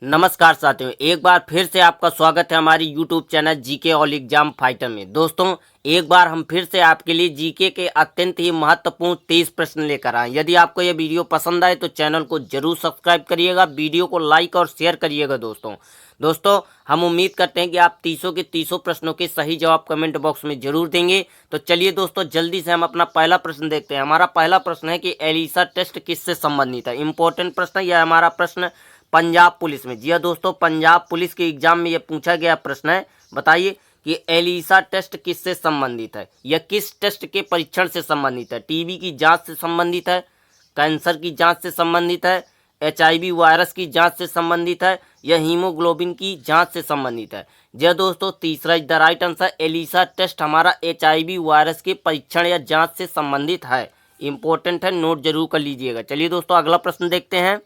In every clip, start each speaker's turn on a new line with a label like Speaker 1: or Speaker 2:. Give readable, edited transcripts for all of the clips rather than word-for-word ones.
Speaker 1: नमस्कार साथियों, एक बार फिर से आपका स्वागत है हमारी YouTube channel GK all exam fighter में। दोस्तों, एक बार हम फिर से आपके लिए जीके के अत्यंत ही महत्वपूर्ण 30 प्रश्न लेकर आए। यदि आपको यह वीडियो पसंद आए तो चैनल को जरूर सब्सक्राइब करिएगा, वीडियो को लाइक और शेयर करिएगा। दोस्तों हम उम्मीद करते हैं कि आप 30 के 30 प्रश्नों के सही जवाब कमेंट बॉक्स में जरूर देंगे। तो चलिए दोस्तों, जल्दी से हम अपना पहला प्रश्न देखते हैं। हमारा पहला प्रश्न है कि एलिसा टेस्ट किससे संबंधित है। इंपॉर्टेंट प्रश्न है यह। हमारा प्रश्न पंजाब पुलिस में, जी हाँ दोस्तों, पंजाब पुलिस के एग्जाम में यह पूछा गया प्रश्न है। बताइए कि एलिसा टेस्ट किससे संबंधित है, यह किस टेस्ट के परीक्षण से संबंधित है। टीबी की जांच से संबंधित है, कैंसर की जांच से संबंधित है, एचआईवी वायरस की जांच से संबंधित है, या हीमोग्लोबिन की जांच से संबंधित है। जी हाँ दोस्तों, तीसरा is the right answer. ELISA test हमारा एचआईवी वायरस के परीक्षण या जांच से संबंधित है। इंपॉर्टेंट है, नोट जरूर कर लीजिएगा। चलिए दोस्तों, अगला प्रश्न देखते हैं।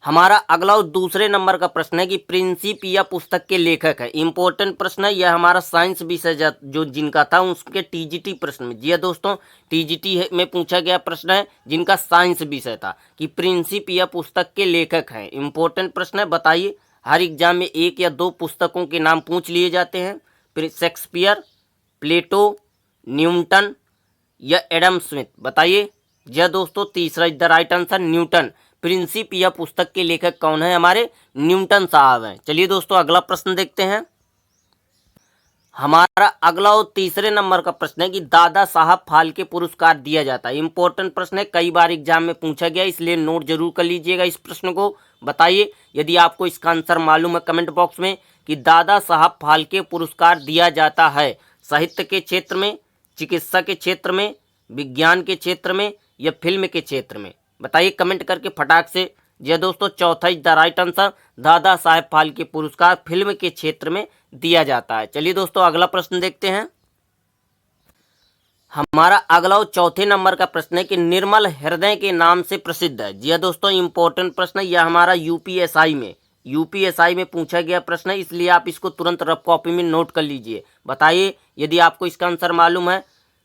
Speaker 1: हमारा अगला और दूसरे नंबर का प्रश्न है कि प्रिंसिपिया पुस्तक के लेखक है। इंपॉर्टेंट प्रश्न है यह। हमारा साइंस विषय जो जिनका था उसके टीजीटी प्रश्न में, जी दोस्तों, टीजीटी में पूछा गया प्रश्न है जिनका साइंस विषय था कि प्रिंसिपिया पुस्तक के लेखक हैं। इंपॉर्टेंट प्रश्न है। बताइए, हर एग्जाम में एक या दो पुस्तकों के नाम पूछ लिए जाते हैं। शेक्सपियर, प्लेटो, न्यूटन या एडम स्मिथ। बताइए। जी दोस्तों, तीसरा is the right answer, Newton. Principia पुस्तक के लेखक कौन है? हमारे न्यूटन साहब हैं। चलिए दोस्तों, अगला प्रश्न देखते हैं। हमारा अगला और तीसरे नंबर का प्रश्न है कि दादा साहब फाल्के पुरस्कार दिया जाता है। इंपॉर्टेंट प्रश्न है, कई बार एग्जाम में पूछा गया, इसलिए नोट जरूर कर लीजिएगा इस प्रश्न को। बताइए, यदि आपको इसका आंसर मालूम है कमेंट बॉक्स में, कि दादा साहब फाल्के पुरस्कार दिया जाता है साहित्य के क्षेत्र में, चिकित्सा के क्षेत्र में, विज्ञान के क्षेत्र में या फिल्म के क्षेत्र में। बताइए कमेंट करके फटाक से। जी दोस्तों, चौथा is the right answer. Dada Saheb Phalke पुरस्कार फिल्म के क्षेत्र में दिया जाता है। चलिए दोस्तों, अगला प्रश्न देखते हैं। हमारा अगला और चौथे नंबर का प्रश्न है कि निर्मल हृदय के नाम से प्रसिद्ध है। जी दोस्तों, इंपॉर्टेंट प्रश्न है यह। हमारा यूपीएसआई में पूछा गया प्रश्न है, इसलिए आप इसको तुरंत रफ कॉपी में नोट कर लीजिए। बताइए, यदि आपको इसका आंसर मालूम है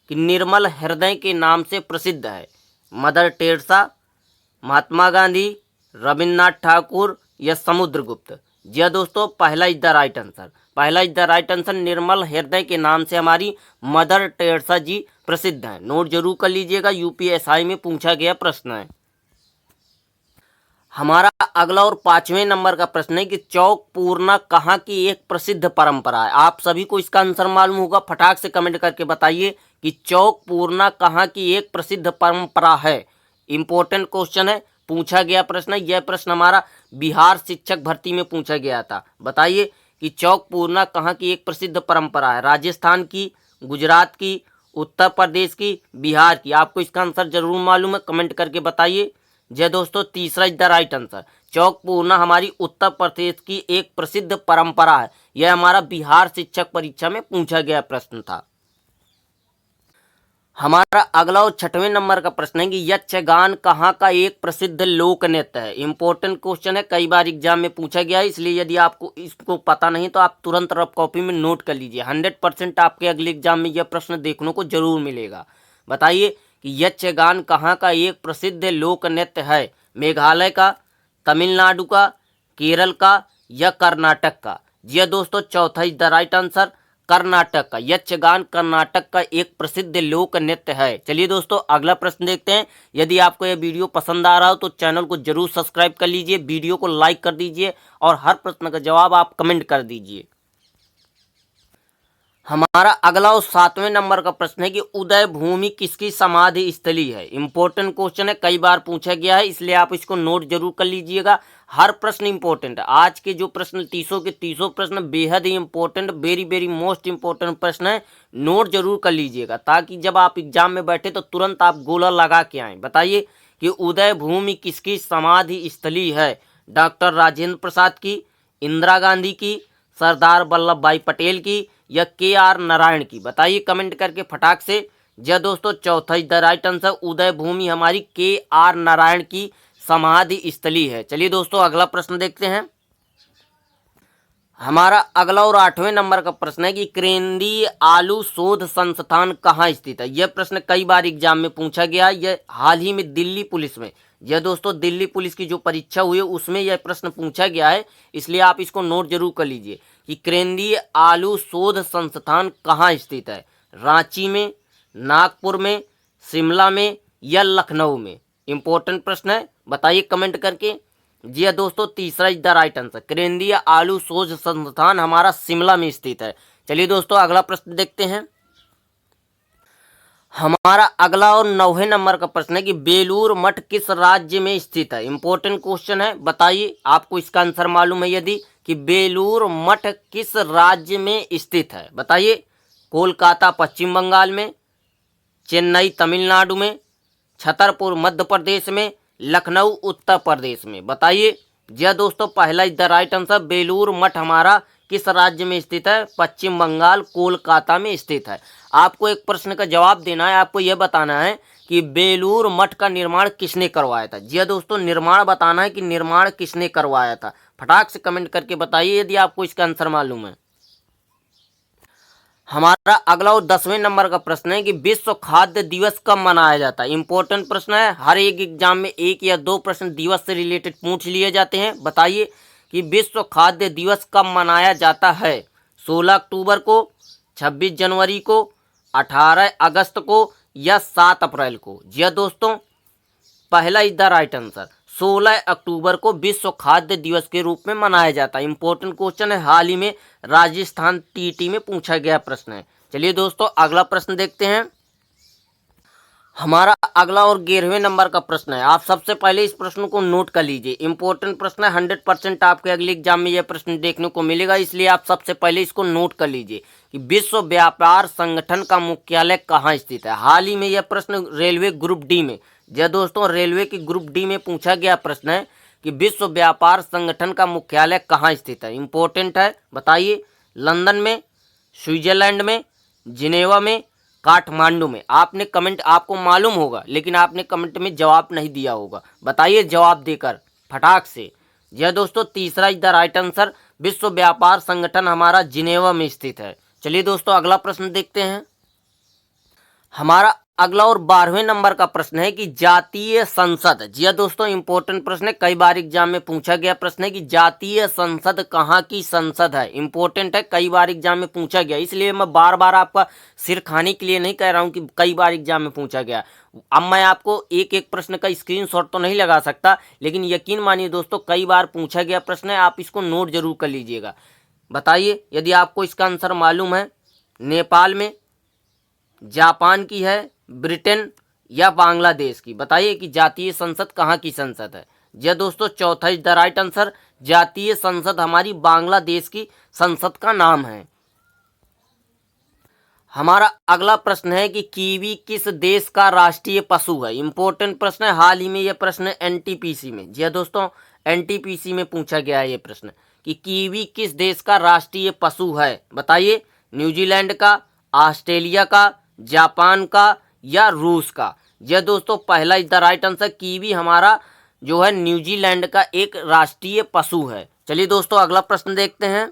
Speaker 1: कि निर्मल हृदय के नाम से प्रसिद्ध है। मदर टेरेसा, महात्मा गांधी, रविन्द्रनाथ ठाकुर या समुद्रगुप्त। जी दोस्तों, पहला इज द राइट आंसर। पहला इज द राइट आंसर। निर्मल हृदय के नाम से हमारी मदर टेरेसा जी प्रसिद्ध हैं। नोट जरूर कर लीजिएगा, यूपीएसआई में पूछा गया प्रश्न है। हमारा अगला और पांचवें नंबर का प्रश्न है कि चौक पूर्णा कहाँ की एक प्रसिद्ध परंपरा है। आप सभी को इसका आंसर मालूम होगा, फटाक से कमेंट करके बताइए कि चौक पूर्णा कहाँ की एक प्रसिद्ध परंपरा है। इंपॉर्टेंट क्वेश्चन है, पूछा गया प्रश्न। यह प्रश्न हमारा बिहार शिक्षक भर्ती में पूछा गया था। बताइए कि चौक पूर्णा कहाँ की एक प्रसिद्ध परंपरा है। राजस्थान की, गुजरात की, उत्तर प्रदेश की, बिहार की। आपको इसका आंसर जरूर मालूम है, कमेंट करके बताइए। जय दोस्तों, तीसरा इज द राइट आंसर। चौक पूर्णा हमारी उत्तर प्रदेश की एक प्रसिद्ध परंपरा है। यह हमारा बिहार शिक्षक परीक्षा में पूछा गया प्रश्न था। हमारा अगला और छठवें नंबर का प्रश्न है कि यक्षगान कहाँ का एक प्रसिद्ध लोक नृत्य है। इंपॉर्टेंट क्वेश्चन है, कई बार एग्जाम में पूछा गया है, इसलिए यदि आपको इसको पता नहीं तो आप तुरंत रफ कॉपी में नोट कर लीजिए। 100% आपके अगले एग्जाम में यह प्रश्न देखने को जरूर मिलेगा। बताइए कि यक्षगान कहाँ का एक प्रसिद्ध लोक नृत्य है। मेघालय का, तमिलनाडु का, केरल का या कर्नाटक का। जी दोस्तों, चौथा is the right answer, Karnataka का। यक्षगान कर्नाटक का एक प्रसिद्ध लोक नृत्य है। चलिए दोस्तों, अगला प्रश्न देखते हैं। यदि आपको यह वीडियो पसंद आ रहा हो तो चैनल को जरूर सब्सक्राइब कर लीजिए, वीडियो को लाइक कर दीजिए और हर प्रश्न का जवाब आप कमेंट कर दीजिए। हमारा अगला और सातवें नंबर का प्रश्न है कि उदय भूमि किसकी समाधि स्थली है। इंपॉर्टेंट क्वेश्चन है, कई बार पूछा गया है, इसलिए आप इसको नोट जरूर कर लीजिएगा। हर प्रश्न इंपॉर्टेंट है। आज के जो प्रश्न 30 के 30 प्रश्न बेहद ही important, very very most important प्रश्न है। नोट जरूर कर लीजिएगा ताकि जब आप एग्जाम में बैठे तो तुरंत आप गोला लगा के आए। बताइए कि उदय भूमि किसकी समाधि स्थली है। डॉक्टर राजेंद्र प्रसाद की, इंदिरा गांधी की, सरदार वल्लभ भाई पटेल की या KR नारायण की। बताइए कमेंट करके फटाक से। जय दोस्तों, चौथा इज द राइट आंसर। उदय भूमि हमारी KR नारायण की समाधि स्थली है। चलिए दोस्तों, अगला प्रश्न देखते हैं। हमारा अगला और आठवें नंबर का प्रश्न है कि केंद्रीय आलू शोध संस्थान कहाँ स्थित है। यह प्रश्न कई बार एग्जाम में पूछा गया। यह हाल ही में दिल्ली पुलिस में, यह दोस्तों दिल्ली पुलिस की जो परीक्षा हुई है उसमें यह प्रश्न पूछा गया है, इसलिए आप इसको नोट जरूर कर लीजिए कि केंद्रीय आलू शोध संस्थान कहाँ स्थित है। रांची में, नागपुर में, शिमला में या लखनऊ में। इंपॉर्टेंट प्रश्न है, बताइए कमेंट करके। जी हाँ दोस्तों, तीसरा इज द राइट आंसर। केंद्रीय आलू शोध संस्थान हमारा शिमला में स्थित है। चलिए दोस्तों अगला प्रश्न देखते हैं। हमारा अगला और 9वें नंबर का प्रश्न है कि बेलूर मठ किस राज्य में स्थित है। इंपॉर्टेंट क्वेश्चन है, बताइए आपको इसका आंसर मालूम है यदि कि बेलूर मठ किस राज्य में स्थित है। बताइए, कोलकाता पश्चिम बंगाल में, चेन्नई तमिलनाडु में, छतरपुर मध्य प्रदेश में, लखनऊ उत्तर प्रदेश में। बताइए। जी दोस्तों, पहला is the right answer. Belur Math हमारा किस राज्य में स्थित है? पश्चिम बंगाल, कोलकाता में स्थित है। आपको एक प्रश्न का जवाब देना है, आपको यह बताना है कि बेलूर मठ का निर्माण किसने करवाया था। जी दोस्तों, निर्माण बताना है कि निर्माण किसने करवाया था। फटाक से कमेंट करके बताइए यदि आपको इसका आंसर मालूम है। हमारा अगला और 10वें नंबर का प्रश्न है कि विश्व खाद्य दिवस कब मनाया जाता है। इंपॉर्टेंट प्रश्न है, हर एक एग्जाम में एक या दो प्रश्न दिवस से रिलेटेड पूछ लिए जाते हैं। बताइए कि विश्व खाद्य दिवस कब मनाया जाता है। 16 अक्टूबर को, 26 जनवरी को, 18 अगस्त को या 7 अप्रैल को। जी दोस्तों, पहला इज द राइट आंसर। 16 अक्टूबर को विश्व खाद्य दिवस के रूप में मनाया जाता है। इंपॉर्टेंट क्वेश्चन है, हाल ही में राजस्थान टीटी में पूछा गया प्रश्न है। चलिए दोस्तों अगला प्रश्न देखते हैं। हमारा अगला और 11वें नंबर का प्रश्न है। आप सबसे पहले इस प्रश्न को नोट कर लीजिए। इंपॉर्टेंट प्रश्न है, 100% आपके अगले एग्जाम में यह प्रश्न देखने को मिलेगा, इसलिए आप सबसे पहले इसको नोट कर लीजिए कि विश्व व्यापार संगठन का मुख्यालय कहाँ स्थित है। हाल ही में यह प्रश्न रेलवे ग्रुप डी में, जी दोस्तों, रेलवे की ग्रुप डी में पूछा गया प्रश्न है कि विश्व व्यापार संगठन का मुख्यालय कहाँ स्थित है। इंपॉर्टेंट है, बताइए। लंदन में, स्विट्जरलैंड में, जिनेवा में, काठमांडू में। आपने कमेंट, आपको मालूम होगा लेकिन आपने कमेंट में जवाब नहीं दिया होगा। बताइए जवाब देकर फटाक से। जी दोस्तों, तीसरा इज द राइट आंसर। विश्व व्यापार संगठन हमारा जिनेवा में स्थित है। चलिए दोस्तों अगला प्रश्न देखते हैं। हमारा अगला और 12वें नंबर का प्रश्न है कि जातीय संसद। जी दोस्तों, इंपॉर्टेंट प्रश्न है, कई बार एग्जाम में पूछा गया प्रश्न है कि जातीय संसद कहाँ की संसद है। इंपॉर्टेंट है, कई बार एग्जाम में पूछा गया, इसलिए मैं बार बार आपका सिर खाने के लिए नहीं कह रहा हूँ कि कई बार एग्जाम में पूछा गया। अब मैं आपको एक एक प्रश्न का स्क्रीनशॉट तो नहीं लगा सकता, लेकिन यकीन मानिए दोस्तों कई बार पूछा गया प्रश्न है, आप इसको नोट जरूर कर लीजिएगा। बताइए यदि आपको इसका आंसर मालूम है। नेपाल में, जापान की है, ब्रिटेन या बांग्लादेश की। बताइए कि जातीय संसद कहाँ की संसद है। जी दोस्तों, चौथा इज द राइट आंसर। जातीय संसद हमारी बांग्लादेश की संसद का नाम है। हमारा अगला प्रश्न है कि कीवी किस देश का राष्ट्रीय पशु है। इंपॉर्टेंट प्रश्न है, हाल ही में यह प्रश्न एनटीपीसी में, जी दोस्तों, एनटीपीसी में पूछा गया है ये प्रश्न कि कीवी किस देश का राष्ट्रीय पशु है। बताइए, न्यूजीलैंड का, ऑस्ट्रेलिया का, जापान का या रूस का। यह दोस्तों पहला is the right answer. Kiwi हमारा जो है न्यूजीलैंड का एक राष्ट्रीय पशु है। चलिए दोस्तों अगला प्रश्न देखते हैं।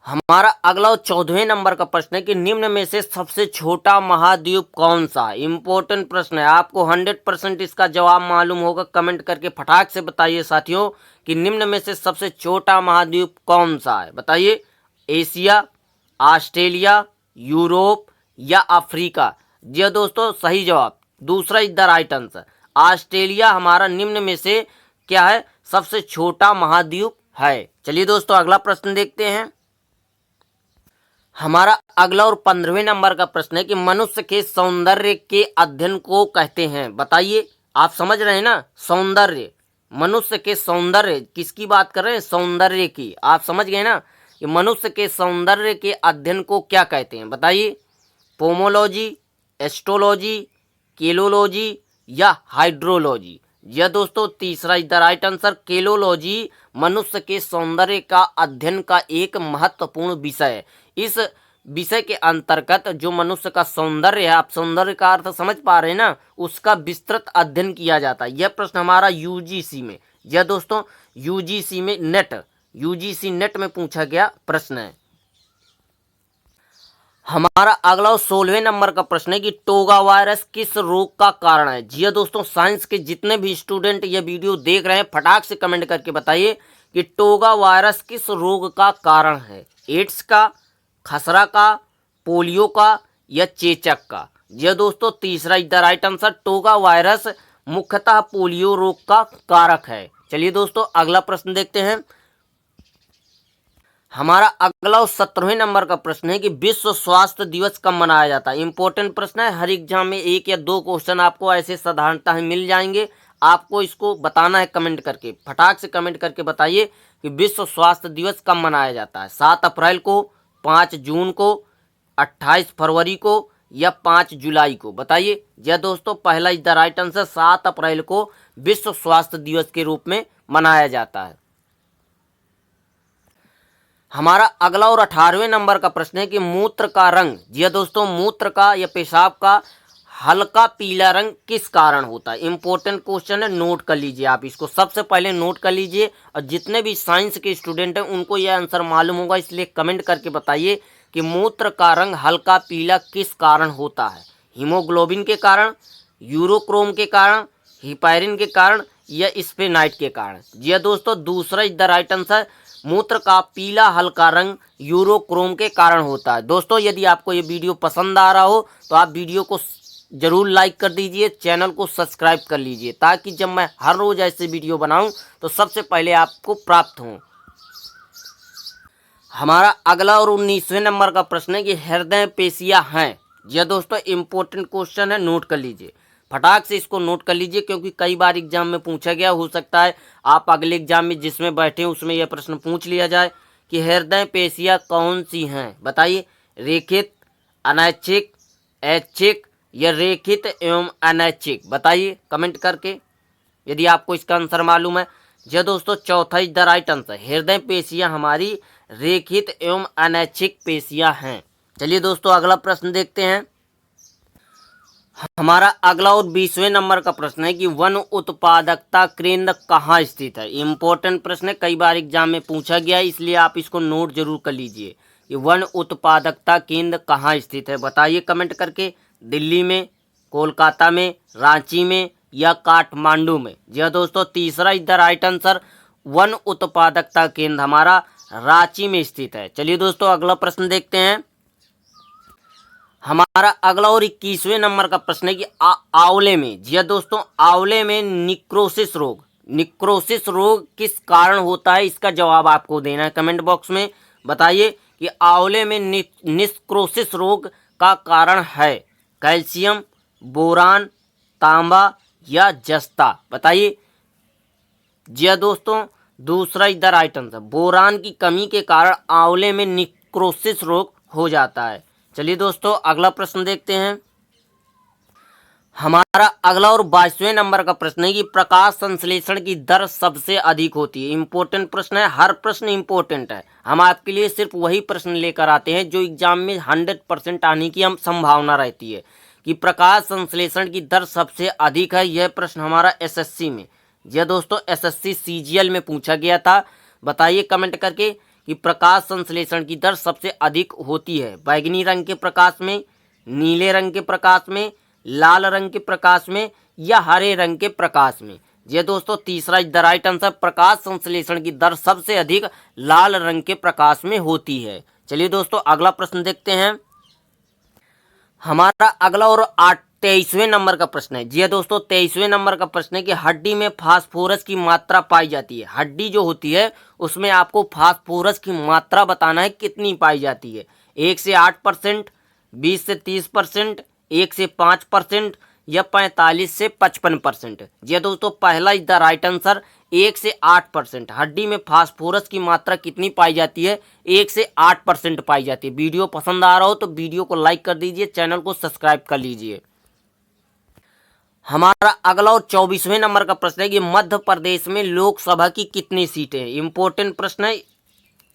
Speaker 1: हमारा अगला और 14वें नंबर का प्रश्न है कि निम्न में से सबसे छोटा महाद्वीप कौन सा है। इंपॉर्टेंट प्रश्न है, आपको 100% इसका जवाब मालूम होगा। कमेंट करके फटाक से बताइए साथियों कि निम्न में से सबसे छोटा महाद्वीप कौन सा है। बताइए, एशिया, ऑस्ट्रेलिया, यूरोप या अफ्रीका। जी दोस्तों, सही जवाब दूसरा is the right answer. Australia हमारा निम्न में से क्या है, सबसे छोटा महाद्वीप है। चलिए दोस्तों अगला प्रश्न देखते हैं। हमारा अगला और 15वें नंबर का प्रश्न है कि मनुष्य के सौंदर्य के अध्ययन को कहते हैं। बताइए, आप समझ रहे हैं ना, सौंदर्य, मनुष्य के सौंदर्य, किसकी बात कर रहे हैं, सौंदर्य की। आप समझ गए ना कि मनुष्य के सौंदर्य के अध्ययन को क्या कहते हैं। बताइए, पोमोलॉजी, एस्ट्रोलॉजी, केलोलॉजी या हाइड्रोलॉजी। यह दोस्तों तीसरा इज द राइट आंसर। केलोलॉजी मनुष्य के सौंदर्य का अध्ययन का एक महत्वपूर्ण विषय है। इस विषय के अंतर्गत जो मनुष्य का सौंदर्य है, आप सौंदर्य का अर्थ समझ पा रहे हैं ना, उसका विस्तृत अध्ययन किया जाता है। यह प्रश्न हमारा यूजीसी में, यह दोस्तों यूजीसी में नेट, यूजीसी नेट में पूछा गया प्रश्न है। हमारा अगला और 16वें नंबर का प्रश्न है कि टोगा वायरस किस रोग का कारण है। जी हाँ दोस्तों, साइंस के जितने भी स्टूडेंट ये वीडियो देख रहे हैं फटाक से कमेंट करके बताइए कि टोगा वायरस किस रोग का कारण है। एड्स का, खसरा का, पोलियो का या चेचक का। जी हाँ दोस्तों, तीसरा is the right answer. Toga virus मुख्यतः पोलियो रोग का कारक है। चलिए दोस्तों अगला प्रश्न देखते हैं। हमारा अगला और 17वें नंबर का प्रश्न है कि विश्व स्वास्थ्य दिवस कब मनाया जाता है। इंपॉर्टेंट प्रश्न है, हर एग्जाम में 1 या 2 क्वेश्चन आपको ऐसे साधारणतः मिल जाएंगे। आपको इसको बताना है कमेंट करके, फटाक से कमेंट करके बताइए कि विश्व स्वास्थ्य दिवस कब मनाया जाता है। 7 अप्रैल को, 5 जून को, 28 फरवरी को या 5 जुलाई को। बताइए। जी दोस्तों, पहला इज द राइट आंसर। 7 अप्रैल को विश्व स्वास्थ्य दिवस के रूप में मनाया जाता है। हमारा अगला और 18वें नंबर का प्रश्न है कि मूत्र का रंग। जी हाँ दोस्तों, मूत्र का या पेशाब का हल्का पीला रंग किस कारण होता है। इंपॉर्टेंट क्वेश्चन है, नोट कर लीजिए। आप इसको सबसे पहले नोट कर लीजिए और जितने भी साइंस के स्टूडेंट हैं उनको यह आंसर मालूम होगा, इसलिए कमेंट करके बताइए कि मूत्र का रंग हल्का पीला किस कारण होता है। हीमोग्लोबिन के कारण, यूरोक्रोम के कारण, हिपैरिन के कारण या स्फेनाइट के कारण। जी हाँ दोस्तों, दूसरा इज द राइट आंसर। मूत्र का पीला हल्का रंग यूरोक्रोम के कारण होता है। दोस्तों, यदि आपको ये वीडियो पसंद आ रहा हो तो आप वीडियो को जरूर लाइक कर दीजिए, चैनल को सब्सक्राइब कर लीजिए, ताकि जब मैं हर रोज ऐसे वीडियो बनाऊं तो सबसे पहले आपको प्राप्त हो। हमारा अगला और 19वें नंबर का प्रश्न है कि हृदय पेशियां हैं। जी हाँ दोस्तों, इंपॉर्टेंट क्वेश्चन है, नोट कर लीजिए। फटाक से इसको नोट कर लीजिए क्योंकि कई बार एग्जाम में पूछा गया, हो सकता है आप अगले एग्जाम में जिसमें बैठे हैं उसमें यह प्रश्न पूछ लिया जाए कि हृदय पेशियां कौन सी हैं। बताइए। रेखित, अनैच्छिक, ऐच्छिक या रेखित एवं अनैच्छिक। बताइए कमेंट करके यदि आपको इसका आंसर मालूम है। जी दोस्तों, चौथा इज द राइट आंसर। हृदय पेशियां हमारी रेखित एवं अनैच्छिक पेशियां हैं। चलिए दोस्तों अगला प्रश्न देखते हैं। हमारा अगला और 20वें नंबर का प्रश्न है कि वन उत्पादकता केंद्र कहाँ स्थित है। इंपॉर्टेंट प्रश्न है, कई बार एग्जाम में पूछा गया है, इसलिए आप इसको नोट जरूर कर लीजिए कि वन उत्पादकता केंद्र कहाँ स्थित है। बताइए कमेंट करके। दिल्ली में, कोलकाता में, रांची में या काठमांडू में। जी हाँ दोस्तों, तीसरा is the right answer. One उत्पादकता केंद्र हमारा रांची में स्थित है। चलिए दोस्तों अगला प्रश्न देखते हैं। हमारा अगला और 21वें नंबर का प्रश्न है कि आंवले में। जी हाँ दोस्तों, आंवले में निक्रोसिस रोग किस कारण होता है, इसका जवाब आपको देना है कमेंट बॉक्स में। बताइए कि आंवले में निक्रोसिस रोग का कारण है कैल्शियम, बोरान, तांबा या जस्ता। बताइए। जी हाँ दोस्तों, दूसरा is the right answer. Boron की कमी के कारण आंवले में निक्रोसिस रोग हो जाता है। चलिए दोस्तों अगला प्रश्न देखते हैं। हमारा अगला और 22वें नंबर का प्रश्न है कि प्रकाश संश्लेषण की दर सबसे अधिक होती है। इंपॉर्टेंट प्रश्न है, हर प्रश्न इंपॉर्टेंट है। हम आपके लिए सिर्फ वही प्रश्न लेकर आते हैं जो एग्जाम में 100% आने की हम संभावना रहती है कि प्रकाश संश्लेषण की दर सबसे अधिक है। यह प्रश्न हमारा एसएससी में, यह दोस्तों एसएससी सीजीएल में पूछा गया था। बताइए कमेंट करके कि प्रकाश संश्लेषण की दर सबसे अधिक होती है बैगनी रंग के प्रकाश में, नीले रंग के प्रकाश में, लाल रंग के प्रकाश में या हरे रंग के प्रकाश में। ये दोस्तों तीसरा इज द राइट आंसर। प्रकाश संश्लेषण की दर सबसे अधिक लाल रंग के प्रकाश में होती है। चलिए दोस्तों अगला प्रश्न देखते हैं। हमारा अगला और 23वें नंबर का प्रश्न है। जी हाँ दोस्तों, 23वें नंबर का प्रश्न है कि हड्डी में फास्फोरस की मात्रा पाई जाती है। हड्डी जो होती है उसमें आपको फास्फोरस की मात्रा बताना है कितनी पाई जाती है। 1 से 8%, 20 से 30%, 1 से 5% या 45 से 55%। जी दोस्तों, पहला इज द राइट आंसर 1 से 8%। हड्डी में फास्फोरस की मात्रा कितनी पाई जाती है? 1 से 8% पाई जाती है। वीडियो पसंद आ रहा हो तो वीडियो को लाइक कर दीजिए, चैनल को सब्सक्राइब कर लीजिए। हमारा अगला और 24वें नंबर का प्रश्न है कि मध्य प्रदेश में लोकसभा की कितनी सीटें हैं। इंपॉर्टेंट प्रश्न है,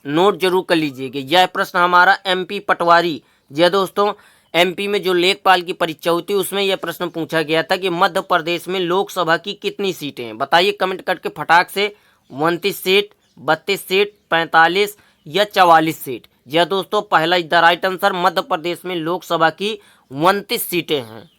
Speaker 1: नोट जरूर कर लीजिएगा। यह प्रश्न हमारा एमपी पटवारी, जी दोस्तों, एमपी में जो लेखपाल की परीक्षा होती है उसमें यह प्रश्न पूछा गया था कि मध्य प्रदेश में लोकसभा की कितनी सीटें हैं। बताइए कमेंट करके फटाक से। 29 सीट, 32 सीट, 45 या 44 सीट। जी हाँ दोस्तों, पहला is the right answer. Madhya Pradesh में लोकसभा की 29 सीटें हैं।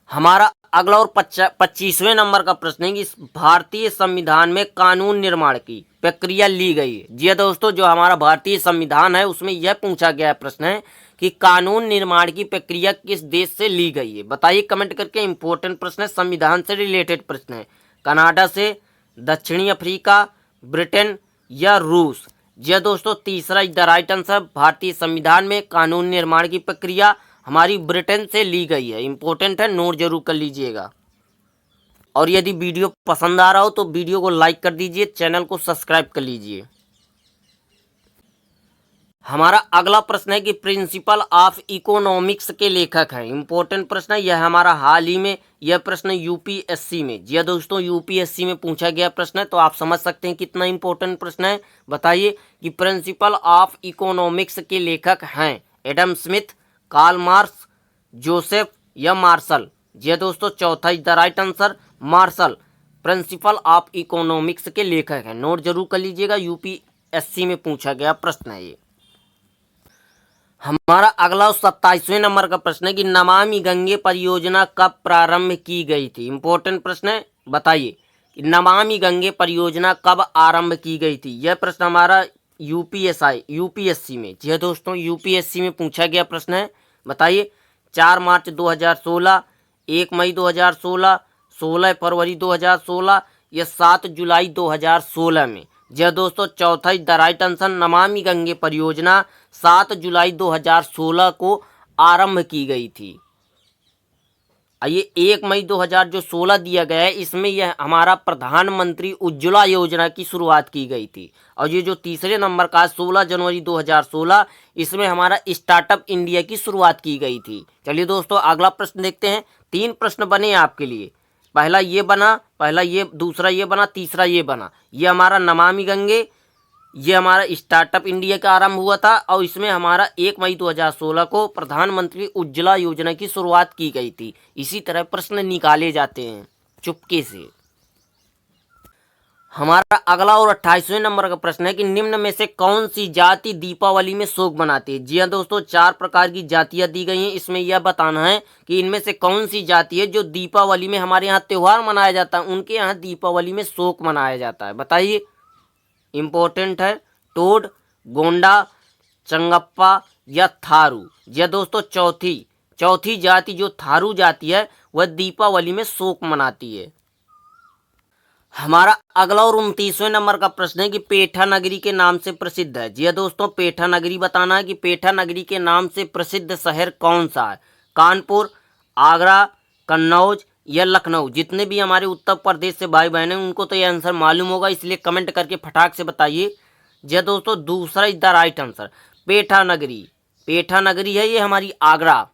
Speaker 1: हमारा अगला और 25वें नंबर का प्रश्न है कि इस भारतीय संविधान में कानून निर्माण की प्रक्रिया ली गई है। जी हाँ दोस्तों, जो हमारा भारतीय संविधान है उसमें यह पूछा गया प्रश्न है कि कानून निर्माण की प्रक्रिया किस देश से ली गई है। बताइए कमेंट करके। इंपॉर्टेंट प्रश्न है, संविधान से रिलेटेड प्रश्न है। कनाडा से, दक्षिणी अफ्रीका, ब्रिटेन या रूस। जी हाँ दोस्तों, तीसरा इज द राइट आंसर। भारतीय संविधान में कानून निर्माण की प्रक्रिया हमारी ब्रिटेन से ली गई है। इंपॉर्टेंट है, नोट जरूर कर लीजिएगा। और यदि वीडियो पसंद आ रहा हो तो वीडियो को लाइक कर दीजिए, चैनल को सब्सक्राइब कर लीजिए। हमारा अगला प्रश्न है कि प्रिंसिपल ऑफ इकोनॉमिक्स के लेखक हैं। इंपॉर्टेंट प्रश्न है, यह हमारा हाल ही में यह प्रश्न यूपीएससी में, जी दोस्तों यूपीएससी में पूछा गया प्रश्न है, तो आप समझ सकते हैं कितना इंपॉर्टेंट प्रश्न है। बताइए कि प्रिंसिपल ऑफ इकोनॉमिक्स के लेखक हैं Adam Smith, Karl Marx, Joseph या मार्शल। जी दोस्तों, चौथा is the right answer, Marshall principle of economics के लेखक हैं। नोट जरूर कर लीजिएगा, यूपीएससी में पूछा गया प्रश्न है ये। हमारा अगला 27वें नंबर का प्रश्न है कि नमामि गंगे परियोजना कब प्रारंभ की गई थी। इंपॉर्टेंट प्रश्न है, बताइए कि नमामि गंगे परियोजना कब आरंभ की गई थी। यह प्रश्न हमारा यूपीएससी में, जी दोस्तों यूपीएससी में पूछा गया प्रश्न है। बताइए 4 मार्च 2016, 1 मई 2016, 16 फरवरी 2016 या 7 जुलाई 2016 में। जी दोस्तों, चौथा is the right answer. Namami Gange परियोजना 7 जुलाई 2016 को आरंभ की गई थी। ये 1 मई 2016 दिया गया है, इसमें यह हमारा प्रधानमंत्री उज्ज्वला योजना की शुरुआत की गई थी। और ये जो तीसरे नंबर का 16 जनवरी 2016, इसमें हमारा स्टार्टअप इंडिया की शुरुआत की गई थी। चलिए दोस्तों, अगला प्रश्न देखते हैं। 3 प्रश्न बने आपके लिए। पहला ये बना, दूसरा ये बना, तीसरा ये बना। ये हमारा नमामि गंगे, ये हमारा स्टार्टअप इंडिया का आरंभ हुआ था और इसमें हमारा 1 मई 2016 को प्रधानमंत्री उज्ज्वला योजना की शुरुआत की गई थी। इसी तरह प्रश्न निकाले जाते हैं चुपके से। हमारा अगला और 28वें नंबर का प्रश्न है कि निम्न में से कौन सी जाति दीपावली में शोक मनाती है। जी हाँ दोस्तों, 4 प्रकार की जातियां दी गई हैं। इसमें यह बताना है कि इनमें से कौन सी जाति है जो दीपावली में, हमारे यहाँ त्यौहार मनाया जाता है, उनके यहाँ दीपावली में शोक मनाया जाता है। बताइए, इंपॉर्टेंट है। टोड, गोंडा, चंगप्पा या थारू। जी हाँ दोस्तों, चौथी जाति जो थारू जाति है वह दीपावली में शोक मनाती है। हमारा अगला और 29वें नंबर का प्रश्न है कि पेठा नगरी के नाम से प्रसिद्ध है। जी हाँ दोस्तों, पेठा नगरी बताना है कि पेठा नगरी के नाम से प्रसिद्ध शहर कौन सा है। कानपुर, आगरा, कन्नौज या लखनऊ। जितने भी हमारे उत्तर प्रदेश से भाई बहन हैं उनको तो ये आंसर मालूम होगा, इसलिए कमेंट करके फटाक से बताइए। जी हाँ दोस्तों, दूसरा इज द राइट आंसर। पेठा नगरी है ये हमारी आगरा।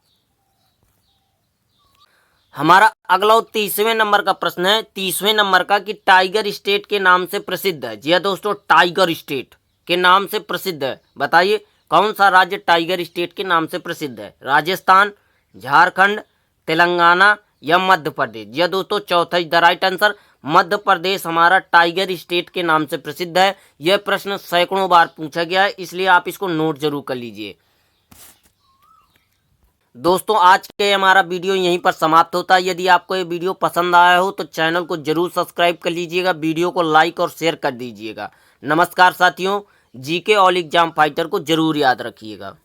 Speaker 1: हमारा अगला और 30वें नंबर का प्रश्न है, 30वें नंबर का, कि टाइगर स्टेट के नाम से प्रसिद्ध है। जी हाँ दोस्तों, टाइगर स्टेट के नाम से प्रसिद्ध है। बताइए कौन सा राज्य टाइगर स्टेट के नाम से प्रसिद्ध है। राजस्थान, झारखंड, तेलंगाना या मध्य प्रदेश। जी हाँ दोस्तों, चौथा is the right answer. Madhya Pradesh हमारा टाइगर स्टेट के नाम से प्रसिद्ध है। यह प्रश्न सैकड़ों बार पूछा गया है, इसलिए आप इसको नोट जरूर कर लीजिए। दोस्तों, आज के हमारा वीडियो यहीं पर समाप्त होता है। यदि आपको ये वीडियो पसंद आया हो तो चैनल को जरूर सब्सक्राइब कर लीजिएगा, वीडियो को लाइक और शेयर कर दीजिएगा। नमस्कार साथियों, जीके ऑल एग्जाम फाइटर को जरूर याद रखिएगा।